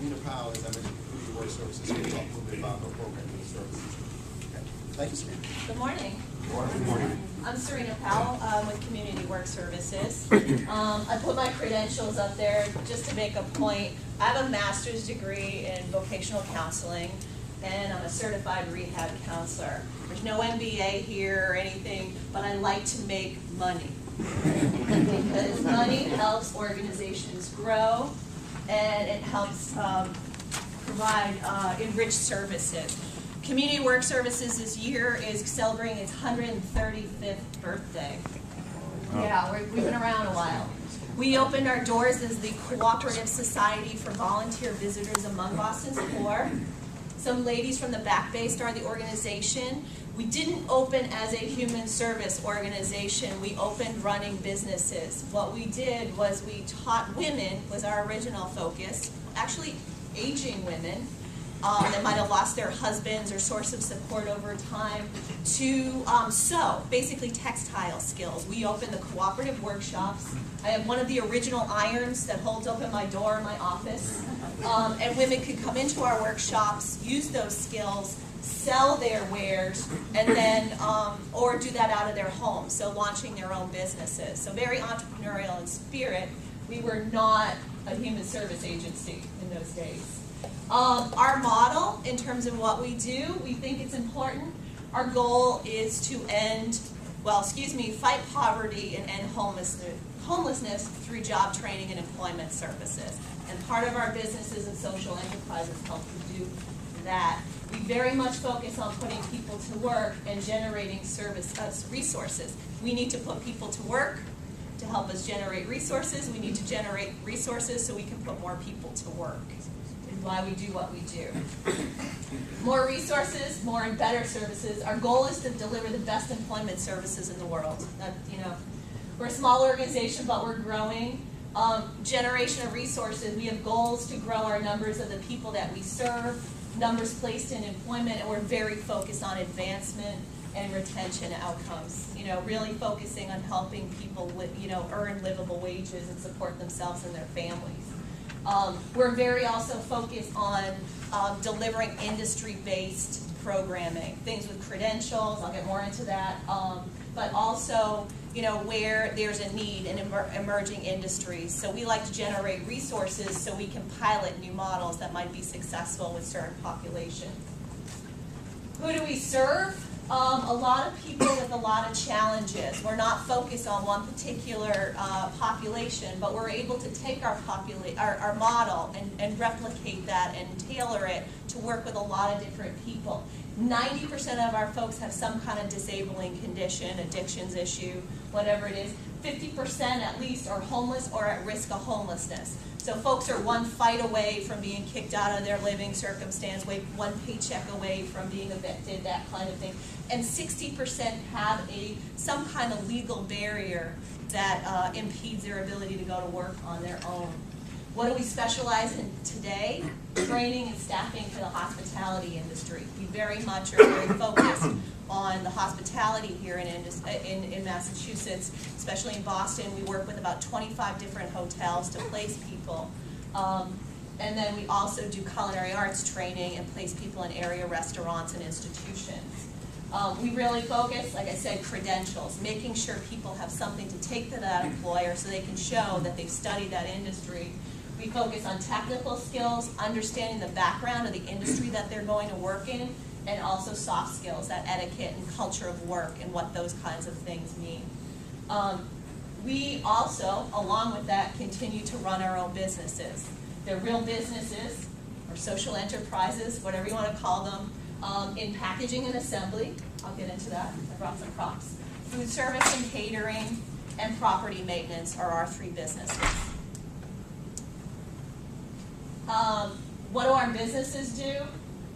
Serena Powell, as I mentioned, Community Work Services, will talk a little bit about her program and services. Okay. Thank you, Serena. Good morning. Good morning. I'm Serena Powell with Community Work Services. I put my credentials up there just to make a point. I have a master's degree in vocational counseling, and I'm a certified rehab counselor. There's no MBA here or anything, but I like to make money. Because money helps organizations grow, and it helps provide enriched services. Community Work Services this year is celebrating its 135th birthday. Yeah, we've been around a while. We opened our doors as the Cooperative Society for Volunteer Visitors among Boston's Poor. Some ladies from the Back Bay started the organization. We didn't open as a human service organization. We opened running businesses. What we did was we taught women, was our original focus, actually aging women, that might have lost their husbands or source of support over time, to sew, basically textile skills. We opened the cooperative workshops. I have one of the original irons that holds open my door in my office. And women could come into our workshops, use those skills, sell their wares, and then, or do that out of their homes, so launching their own businesses. So very entrepreneurial in spirit. We were not a human service agency in those days. Our model, in terms of what we do, we think it's important. Our goal is to fight poverty and end homelessness through job training and employment services. And part of our businesses and social enterprises help to do that. We very much focus on putting people to work and generating resources. We need to put people to work to help us generate resources. We need to generate resources so we can put more people to work. Is why we do what we do. More resources, more and better services. Our goal is to deliver the best employment services in the world. We're a small organization, but we're growing. Generation of resources. We have goals to grow our numbers of the people that we serve, numbers placed in employment, and we're very focused on advancement and retention outcomes. Really focusing on helping people earn livable wages and support themselves and their families. We're very also focused on delivering industry-based programming, things with credentials. I'll get more into that, but also where there's a need in emerging industries. So we like to generate resources so we can pilot new models that might be successful with certain populations. Who do we serve? A lot of people with a lot of challenges. We're not focused on one particular population, but we're able to take our model and replicate that and tailor it to work with a lot of different people. 90% of our folks have some kind of disabling condition, addictions issue, whatever it is. 50% at least are homeless or at risk of homelessness. So folks are one fight away from being kicked out of their living circumstance, one paycheck away from being evicted, that kind of thing. And 60% have some kind of legal barrier that impedes their ability to go to work on their own. What do we specialize in today? Training and staffing for the hospitality industry. We very much are very focused on the hospitality here in Massachusetts, especially in Boston. We work with about 25 different hotels to place people. And then we also do culinary arts training and place people in area restaurants and institutions. We really focus, like I said, credentials, making sure people have something to take to that employer so they can show that they've studied that industry. We focus on technical skills, understanding the background of the industry that they're going to work in, and also soft skills, that etiquette and culture of work and what those kinds of things mean. We also, along with that, continue to run our own businesses. They're real businesses, or social enterprises, whatever you want to call them, in packaging and assembly. I'll get into that. I brought some props. Food service and catering, and property maintenance are our three businesses. What do our businesses do?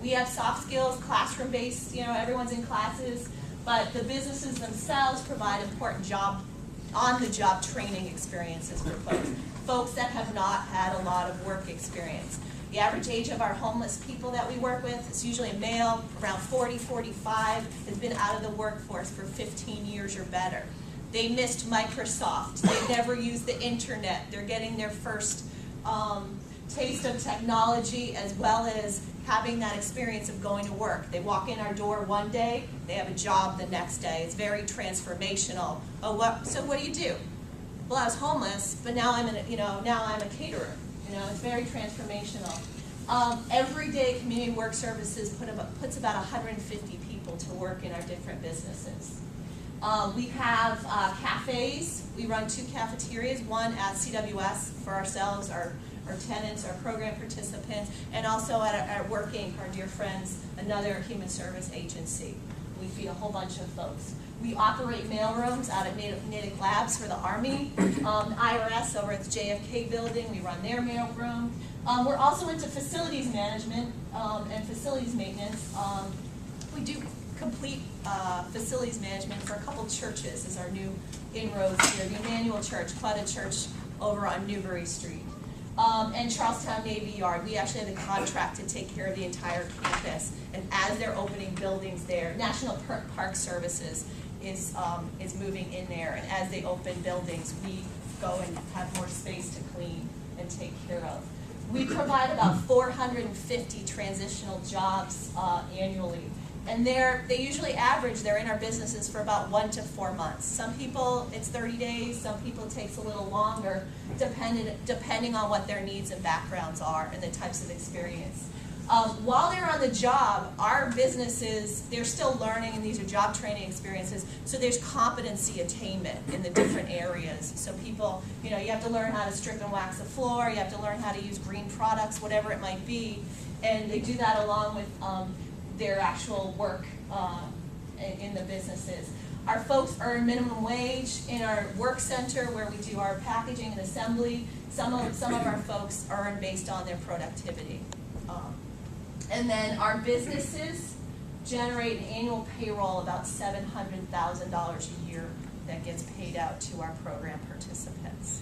We have soft skills, classroom-based, everyone's in classes, but the businesses themselves provide important on-the-job training experiences for folks that have not had a lot of work experience. The average age of our homeless people that we work with is usually a male, around 40, 45, has been out of the workforce for 15 years or better. They missed Microsoft. They never used the internet. They're getting their first taste of technology as well as having that experience of going to work. They walk in our door one day, they have a job the next day. It's very transformational. So what do you do? Well, I was homeless, but now I'm a caterer. It's very transformational. Every day, Community Work Services puts about 150 people to work in our different businesses. We have cafes. We run 2 cafeterias, one at CWS for ourselves, our tenants, our program participants, and also at Work Inc., our dear friends, another human service agency. We feed a whole bunch of folks. We operate mailrooms out at Natick Labs for the Army, IRS over at the JFK building. We run their mailroom. We're also into facilities management and facilities maintenance. We do complete facilities management for a couple churches as our new inroads here. The Emmanuel Church, quite a church over on Newbury Street. And Charlestown Navy Yard, we actually have the contract to take care of the entire campus. And as they're opening buildings there, National Park Services is moving in there. And as they open buildings, we go and have more space to clean and take care of. We provide about 450 transitional jobs annually. And they usually average, they're in our businesses for about 1 to 4 months. Some people, it's 30 days, some people it takes a little longer, depending on what their needs and backgrounds are and the types of experience. While they're on the job, our businesses, they're still learning, and these are job training experiences, so there's competency attainment in the different areas. So people, you have to learn how to strip and wax a floor, you have to learn how to use green products, whatever it might be, and they do that along with their actual work in the businesses. Our folks earn minimum wage in our work center where we do our packaging and assembly. Some of our folks earn based on their productivity. And then our businesses generate an annual payroll about $700,000 a year that gets paid out to our program participants.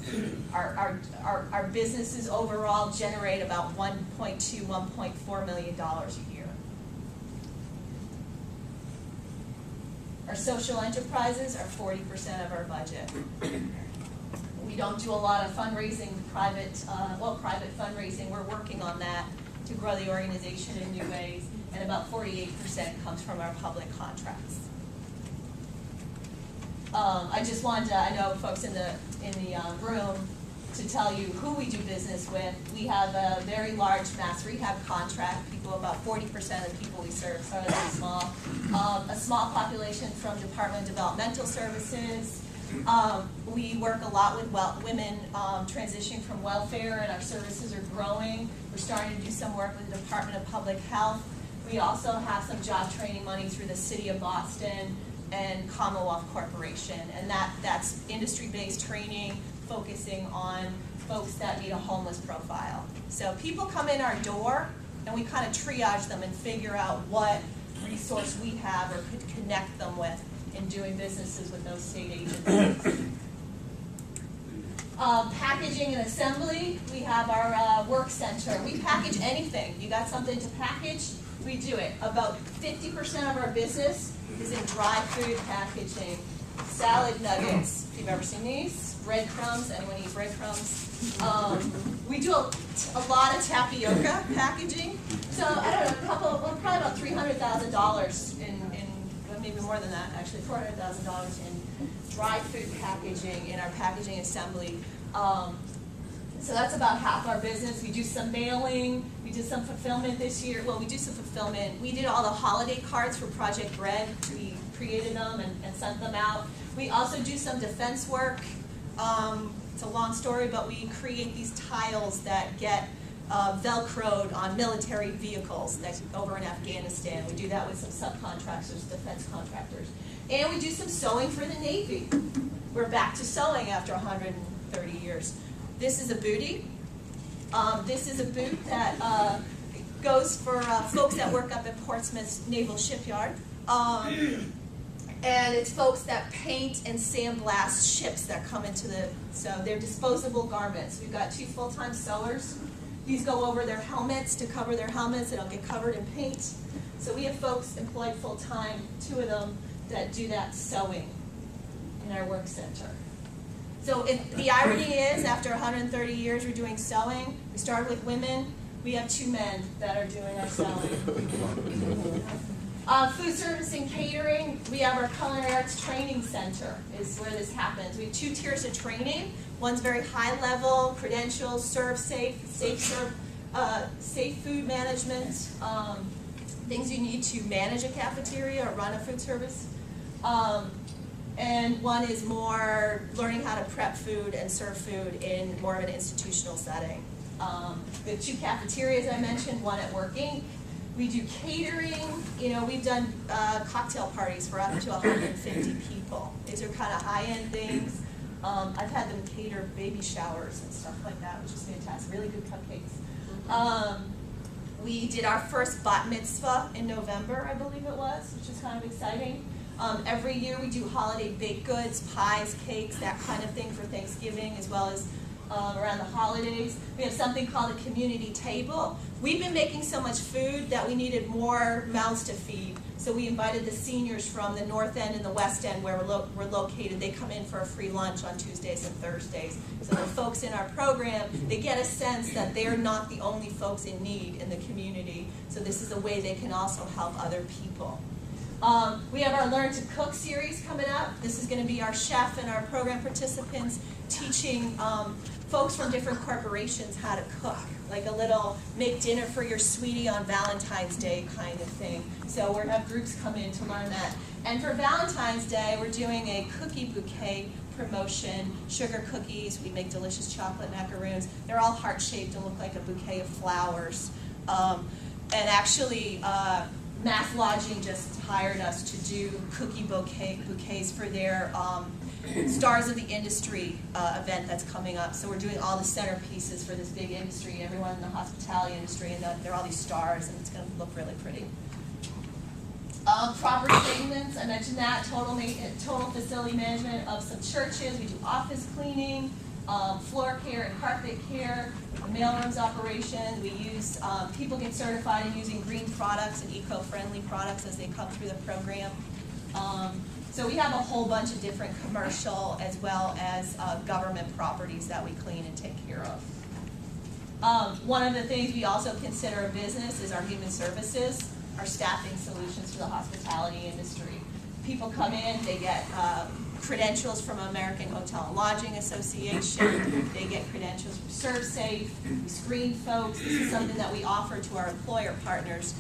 Our businesses overall generate about $1.2, $1.4 million a year. Our social enterprises are 40% of our budget. We don't do a lot of fundraising, private fundraising. We're working on that to grow the organization in new ways, and about 48% comes from our public contracts. I just wanted to, I know folks in the room, to tell you who we do business with. We have a very large mass rehab contract. About 40% of the people we serve, so it's small. A small population from Department of Developmental Services. We work a lot with women transitioning from welfare, and our services are growing. We're starting to do some work with the Department of Public Health. We also have some job training money through the City of Boston and Commonwealth Corporation, and that's industry-based training focusing on folks that need a homeless profile. So people come in our door, and we kind of triage them and figure out what resource we have or could connect them with in doing businesses with those state agencies. Packaging and assembly, we have our work center. We package anything. You got something to package, we do it. About 50% of our business is in dry food packaging. Salad nuggets, if you've ever seen these. Breadcrumbs, anyone eat breadcrumbs? We do a lot of tapioca packaging. So I don't know, probably about $300,000 in maybe more than that, actually $400,000 in dry food packaging in our packaging assembly. So that's about half our business. We do some mailing. We did some fulfillment this year. Well, we do some fulfillment. We did all the holiday cards for Project Bread. We created them and sent them out. We also do some defense work. It's a long story, but we create these tiles that get Velcroed on military vehicles that over in Afghanistan. We do that with some subcontractors, defense contractors. And we do some sewing for the Navy. We're back to sewing after 130 years. This is a bootie. This is a boot that goes for folks that work up at Portsmouth Naval Shipyard. And it's folks that paint and sandblast ships that come into so they're disposable garments. We've got 2 full-time sewers. These go over their helmets to cover their helmets. They don't get covered in paint. So we have folks employed full-time, 2 of them, that do that sewing in our work center. So the irony is, after 130 years we're doing sewing. We started with women. We have 2 men that are doing our sewing. Food service and catering, we have our culinary arts training center is where this happens. We have 2 tiers of training. One's very high level, credentials, serve safe food management, things you need to manage a cafeteria or run a food service. And one is more learning how to prep food and serve food in more of an institutional setting. We have 2 cafeterias I mentioned, one at Work Inc. We do catering. We've done cocktail parties for up to 150 people. These are kind of high-end things. I've had them cater baby showers and stuff like that, which is fantastic. Really good cupcakes. We did our first bat mitzvah in November, I believe it was, which is kind of exciting. Every year we do holiday baked goods, pies, cakes, that kind of thing for Thanksgiving, as well as around the holidays. We have something called a community table. We've been making so much food that we needed more mouths to feed. So we invited the seniors from the North End and the West End where we're located. They come in for a free lunch on Tuesdays and Thursdays. So the folks in our program, they get a sense that they're not the only folks in need in the community. So this is a way they can also help other people. We have our Learn to Cook series coming up. This is going to be our chef and our program participants teaching folks from different corporations how to cook, like a little make dinner for your sweetie on Valentine's Day kind of thing. So we're going to have groups come in to learn that. And for Valentine's Day, we're doing a cookie bouquet promotion, sugar cookies. We make delicious chocolate macaroons. They're all heart-shaped and look like a bouquet of flowers. And actually, Mass Lodging just hired us to do cookie bouquets for their Stars of the Industry event that's coming up. So we're doing all the centerpieces for this big industry, everyone in the hospitality industry, and there are all these stars, and it's going to look really pretty. Property maintenance, I mentioned that, total facility management of some churches. We do office cleaning, floor care and carpet care, mailrooms operation. We use, people get certified in using green products and eco-friendly products as they come through the program. So we have a whole bunch of different commercial as well as government properties that we clean and take care of. One of the things we also consider a business is our human services, our staffing solutions for the hospitality industry. People come in, they get credentials from American Hotel and Lodging Association, they get credentials from ServSafe, we screen folks. This is something that we offer to our employer partners.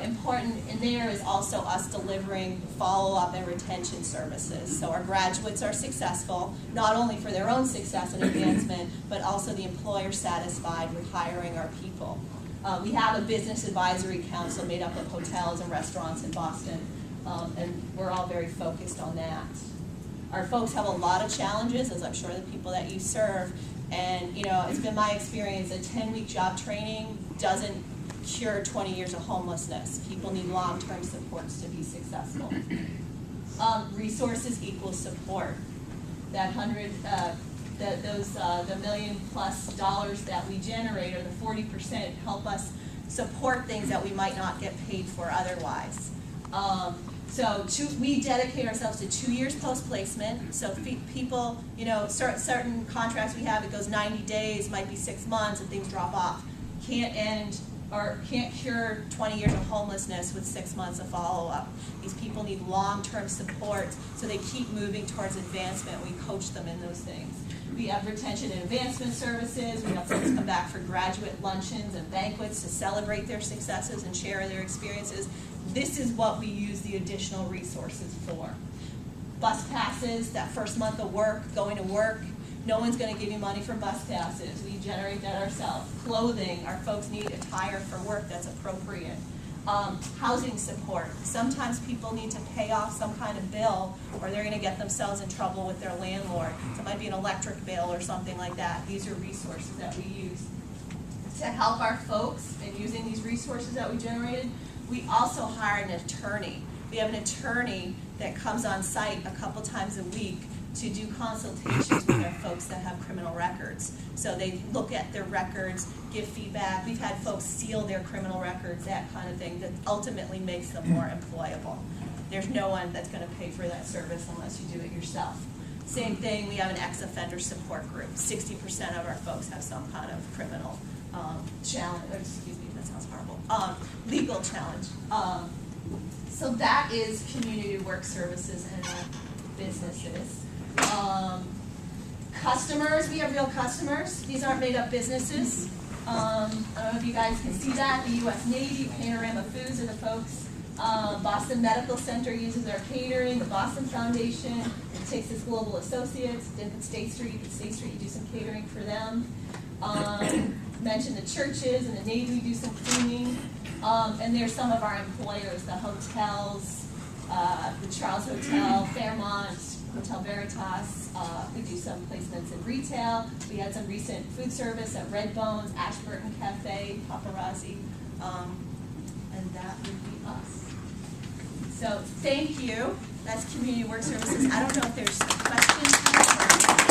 Important in there is also us delivering follow-up and retention services. So our graduates are successful, not only for their own success and advancement, but also the employer satisfied with hiring our people. We have a business advisory council made up of hotels and restaurants in Boston, and we're all very focused on that. Our folks have a lot of challenges, as I'm sure the people that you serve, and it's been my experience that 10-week job training doesn't cure 20 years of homelessness. People need long-term supports to be successful. Resources equals support. That the $1 million+ that we generate, or the 40%, help us support things that we might not get paid for otherwise. We dedicate ourselves to 2 years post-placement. So people, certain contracts we have, it goes 90 days, might be 6 months, and things drop off. Can't cure 20 years of homelessness with 6 months of follow-up. These people need long-term support so they keep moving towards advancement. We coach them in those things. We have retention and advancement services. We have folks come back for graduate luncheons and banquets to celebrate their successes and share their experiences. This is what we use the additional resources for. Bus passes, that first month of work, going to work. No one's going to give you money for bus passes. We generate that ourselves. Clothing, our folks need attire for work that's appropriate. Housing support. Sometimes people need to pay off some kind of bill or they're going to get themselves in trouble with their landlord. So it might be an electric bill or something like that. These are resources that we use. To help our folks in using these resources that we generated, we also hire an attorney. We have an attorney that comes on site a couple times a week to do consultations with our folks that have criminal records. So they look at their records, give feedback. We've had folks seal their criminal records, that kind of thing, that ultimately makes them more employable. There's no one that's going to pay for that service unless you do it yourself. Same thing, we have an ex-offender support group. 60% of our folks have some kind of criminal challenge, or excuse me, that sounds horrible, legal challenge. So that is community work services and businesses. Customers, we have real customers. These aren't made up businesses. I don't know if you guys can see that. The U.S. Navy, Panorama Foods are the folks. Boston Medical Center uses our catering. The Boston Foundation, Texas Global Associates, State Street, you do some catering for them. Mentioned the churches and the Navy do some cleaning. And there's some of our employers, the hotels, the Charles Hotel, Fairmont, Hotel Veritas. We do some placements in retail. We had some recent food service at Red Bones, Ashburton Cafe, Paparazzi, and that would be us. So thank you. That's Community Work Services. I don't know if there's questions.